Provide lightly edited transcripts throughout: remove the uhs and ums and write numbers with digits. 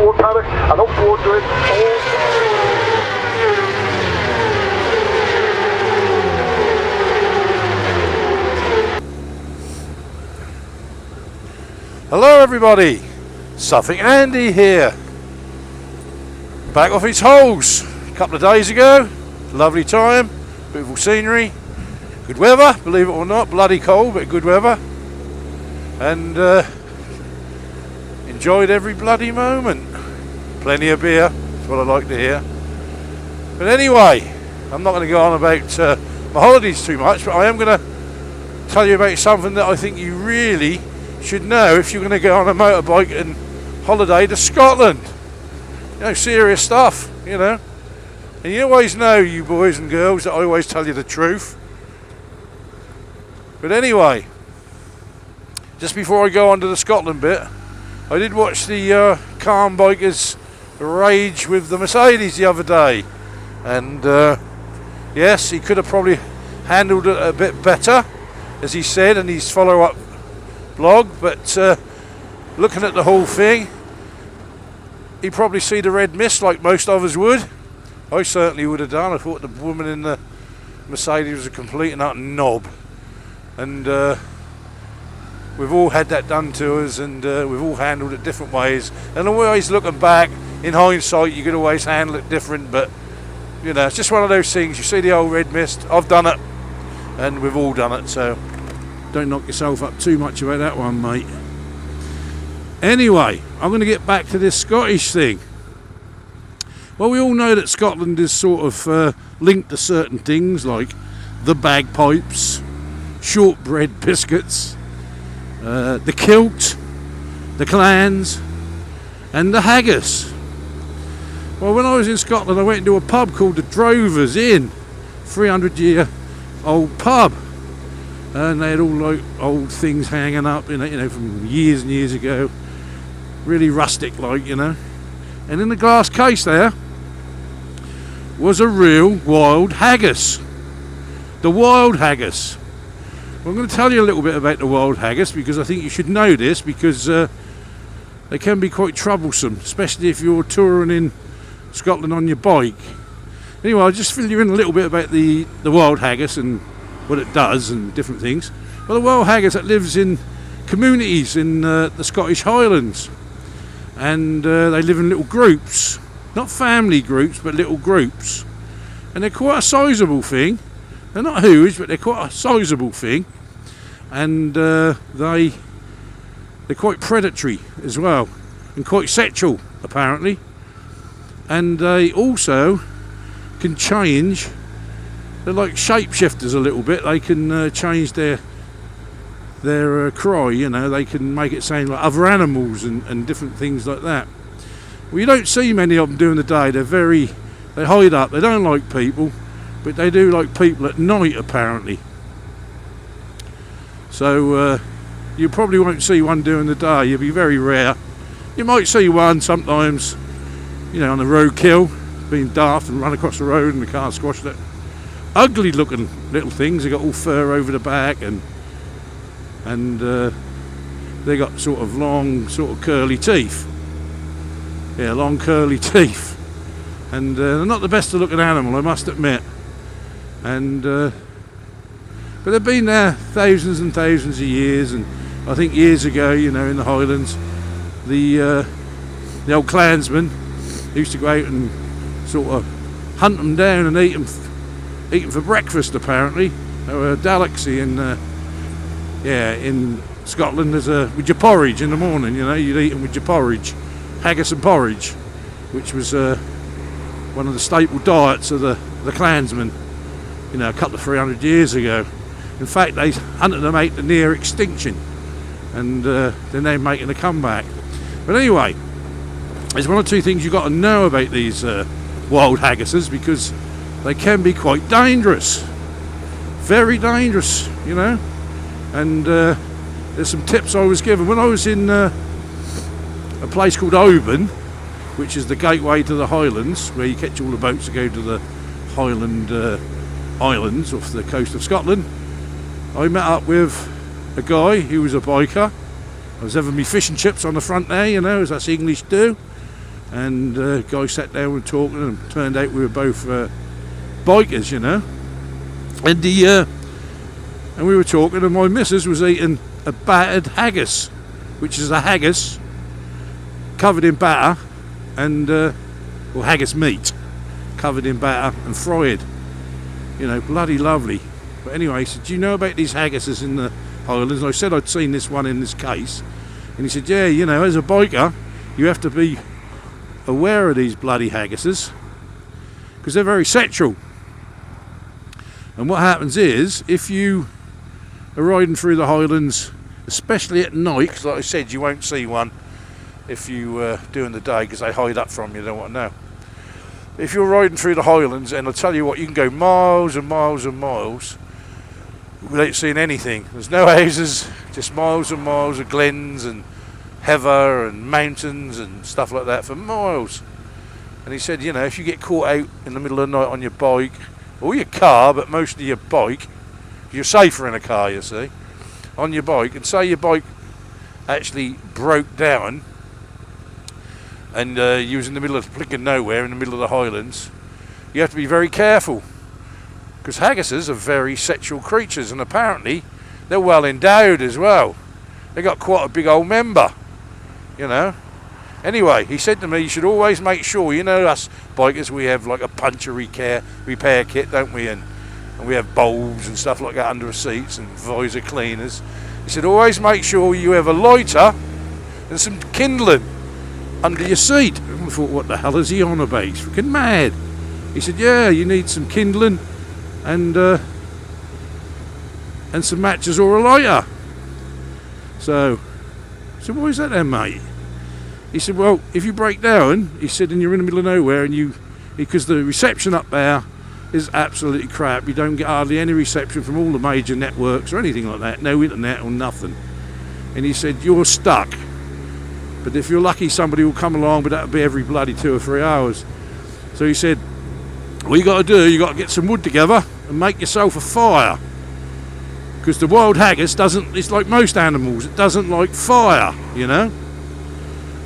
towards Haggis and up towards the ridge. Hello everybody, Suffolk Andy here. Back off his holes a couple of days ago. Lovely time, beautiful scenery, good weather, believe it or not, bloody cold but good weather. And enjoyed every bloody moment. Plenty of beer, that's what I like to hear. But anyway, I'm not going to go on about my holidays too much, but I am going to tell you about something that I think you really should know if you're going to go on a motorbike and holiday to Scotland. You know, serious stuff, you know. And you always know, you boys and girls, that I always tell you the truth. But anyway, just before I go on to the Scotland bit, I did watch the Calm Bikers rage with the Mercedes the other day. And yes, he could have probably handled it a bit better, as he said in his follow-up blog, but looking at the whole thing, he'd probably see the red mist like most of us would. I certainly would have done. I thought the woman in the Mercedes was a complete and utter knob, and we've all had that done to us, and we've all handled it different ways, and always looking back in hindsight you could always handle it different, but you know, it's just one of those things. You see the old red mist, I've done it, and we've all done it, so don't knock yourself up too much about that one, mate. Anyway, I'm going to get back to this Scottish thing. Well, we all know that Scotland is sort of linked to certain things like the bagpipes, shortbread biscuits, the kilt, the clans, and the haggis. Well, when I was in Scotland, I went into a pub called the Drovers Inn, 300-year-old pub. And they had all like old things hanging up, you know, from years and years ago. Really rustic like, you know. And in the glass case there was a real wild haggis. The wild haggis. Well, I'm going to tell you a little bit about the wild haggis because I think you should know this, because they can be quite troublesome, especially if you're touring in Scotland on your bike. Anyway, I'll just fill you in a little bit about the wild haggis and what it does and different things. Well, the wild haggis that lives in communities in the Scottish Highlands, and they live in little groups, not family groups but little groups, and they're quite a sizable thing. They're not huge, but they're quite a sizable thing, and they're quite predatory as well, and quite sexual apparently, and they also can change. They're like shapeshifters a little bit. They can change their cry, you know. They can make it sound like other animals and different things like that. Well, you don't see many of them during the day. They hide up. They don't like people, but they do like people at night apparently. So you probably won't see one during the day. You'll be very rare. You might see one sometimes, you know, on the roadkill, being daft and run across the road and the car squashed it. Ugly looking little things. They got all fur over the back, and they got sort of long, sort of curly teeth. Yeah, long curly teeth, and they're not the best looking animal, I must admit. And but they've been there thousands and thousands of years, and I think years ago, you know, in the Highlands, the old clansmen used to go out and sort of hunt them down and eat them for breakfast apparently. They were a delicacy in Scotland. With your porridge in the morning, you know, you'd eat them with your porridge, haggis and porridge, which was one of the staple diets of the clansmen, you know, a couple of 300 years ago. In fact, they hunted them out to near extinction, and then they're making a comeback. But anyway, there's one or two things you've got to know about these wild haggises, because they can be quite dangerous, very dangerous, you know. And there's some tips I was given when I was in a place called Oban, which is the gateway to the Highlands, where you catch all the boats that go to the Highland islands off the coast of Scotland. I met up with a guy who was a biker. I was having me fish and chips on the front there, you know, as us English do. and guy sat down and talking, and turned out we were both bikers, you know. And and we were talking, and my missus was eating a battered haggis, which is a haggis covered in batter and haggis meat covered in batter and fried. You know, bloody lovely. But anyway, he said, do you know about these haggises in the Highlands? And I said I'd seen this one in this case. And he said, yeah, you know, as a biker, you have to be aware of these bloody haggises because they're very sexual. And what happens is, if you are riding through the Highlands, especially at night, because like I said, you won't see one if you do in the day because they hide up from you, they don't want to know. If you're riding through the Highlands, and I'll tell you what, you can go miles and miles and miles without seeing anything. There's no houses, just miles and miles of glens and heather and mountains and stuff like that for miles. And he said, you know, if you get caught out in the middle of the night on your bike, or your car, but mostly your bike, you're safer in a car, you see, on your bike, and say your bike actually broke down and you was in the middle of flicking nowhere in the middle of the Highlands, you have to be very careful because haggises are very sexual creatures, and apparently they're well endowed as well. They got quite a big old member, you know. Anyway, he said to me, you should always make sure, you know, us bikers, we have like a puncture repair kit, don't we, and we have bulbs and stuff like that under the seats and visor cleaners. He said always make sure you have a lighter and some kindling under your seat. And I thought, what the hell is he on about? He's freaking mad. He said, yeah, you need some kindling and some matches or a lighter. So I said, what is that then, mate? He said, well, if you break down, he said, and you're in the middle of nowhere, and because the reception up there is absolutely crap. You don't get hardly any reception from all the major networks or anything like that. No internet or nothing. And he said, you're stuck. But if you're lucky, somebody will come along, but that'll be every bloody 2 or 3 hours. So he said, what you got to do, you got to get some wood together and make yourself a fire. Because the wild haggis doesn't, it's like most animals, it doesn't like fire, you know.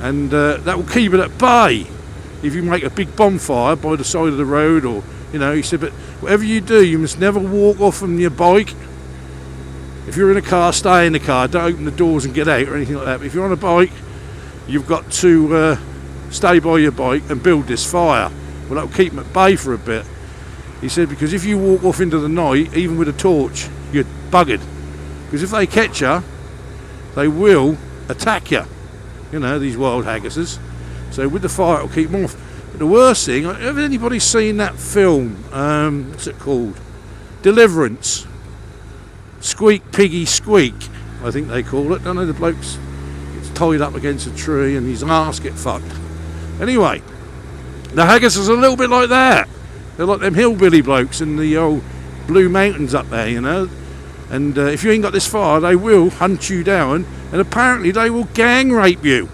And that will keep it at bay if you make a big bonfire by the side of the road, or, you know. He said, but whatever you do, you must never walk off from your bike. If you're in a car, stay in the car, don't open the doors and get out or anything like that. But if you're on a bike, you've got to stay by your bike and build this fire. Well, that'll keep them at bay for a bit. He said, because if you walk off into the night, even with a torch, you're buggered. Because if they catch you, they will attack you. You know, these wild haggises. So with the fire, it'll keep them off. But the worst thing, have anybody seen that film? What's it called? Deliverance. Squeak Piggy Squeak, I think they call it. Don't know, the bloke's gets tied up against a tree and his arse get fucked. Anyway, the haggis is a little bit like that. They're like them hillbilly blokes in the old Blue Mountains up there, you know. And if you ain't got this far, they will hunt you down, and apparently they will gang rape you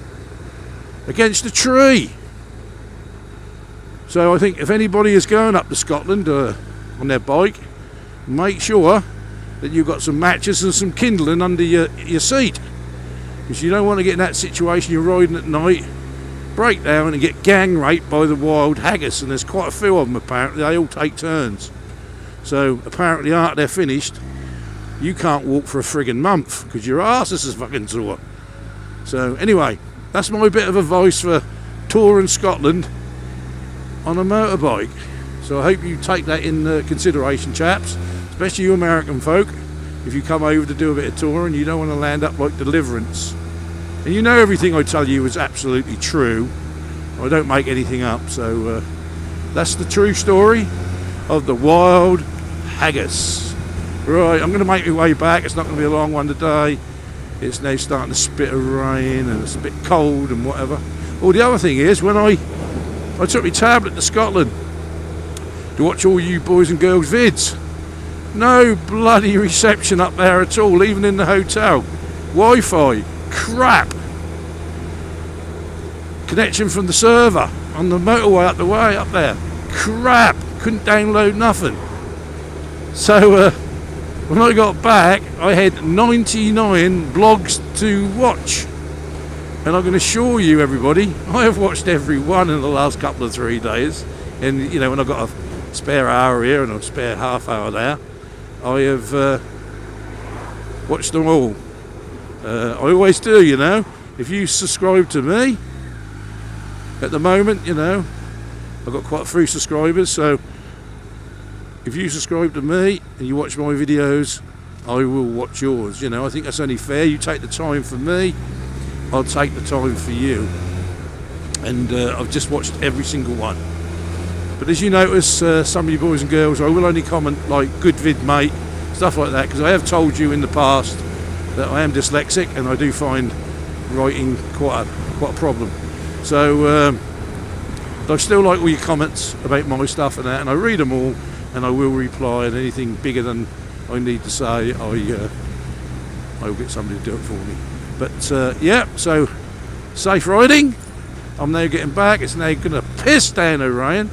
against a tree. So I think if anybody is going up to Scotland on their bike, make sure that you've got some matches and some kindling under your seat, because you don't want to get in that situation. You're riding at night, break down and get gang raped by the wild haggis, and there's quite a few of them apparently. They all take turns. So apparently after they're finished, you can't walk for a friggin' month because your arse is fucking sore. So anyway, that's my bit of advice for touring Scotland on a motorbike. So I hope you take that in consideration, chaps, especially you American folk, if you come over to do a bit of touring, you don't want to land up like Deliverance. And you know everything I tell you is absolutely true. I don't make anything up. So that's the true story of the wild haggis. Right, I'm going to make my way back. It's not going to be a long one today. It's now starting to spit of rain and it's a bit cold and whatever. Oh, the other thing is, when I took my tablet to Scotland to watch all you boys and girls vids, no bloody reception up there at all, even in the hotel. Wi-Fi, crap. Connection from the server on the motorway up the way up there, crap. Couldn't download nothing. So when I got back, I had 99 blogs to watch. And I can assure you, everybody, I have watched every one in the last couple of 3 days. And, you know, when I've got a spare hour here and a spare half hour there, I have watched them all. I always do, you know. If you subscribe to me, at the moment, you know, I've got quite a few subscribers, so if you subscribe to me and you watch my videos, I will watch yours. You know, I think that's only fair. You take the time for me, I'll take the time for you. And I've just watched every single one. But as you notice, some of you boys and girls, I will only comment like good vid mate, stuff like that, because I have told you in the past that I am dyslexic and I do find writing quite a problem. So I still like all your comments about my stuff and that, and I read them all, and I will reply, and anything bigger than I need to say, I will get somebody to do it for me. But yeah, so safe riding. I'm now getting back. It's now going to piss down a rain,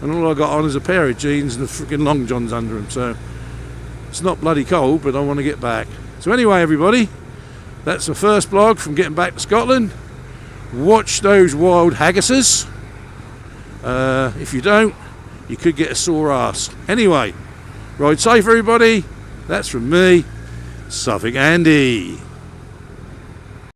and all I got on is a pair of jeans and the freaking long johns under them. So it's not bloody cold, but I want to get back. So anyway, everybody, that's the first blog from getting back to Scotland. Watch those wild haggises. If you don't, you could get a sore ass. Anyway, ride safe, everybody. That's from me, Suffolk Andy.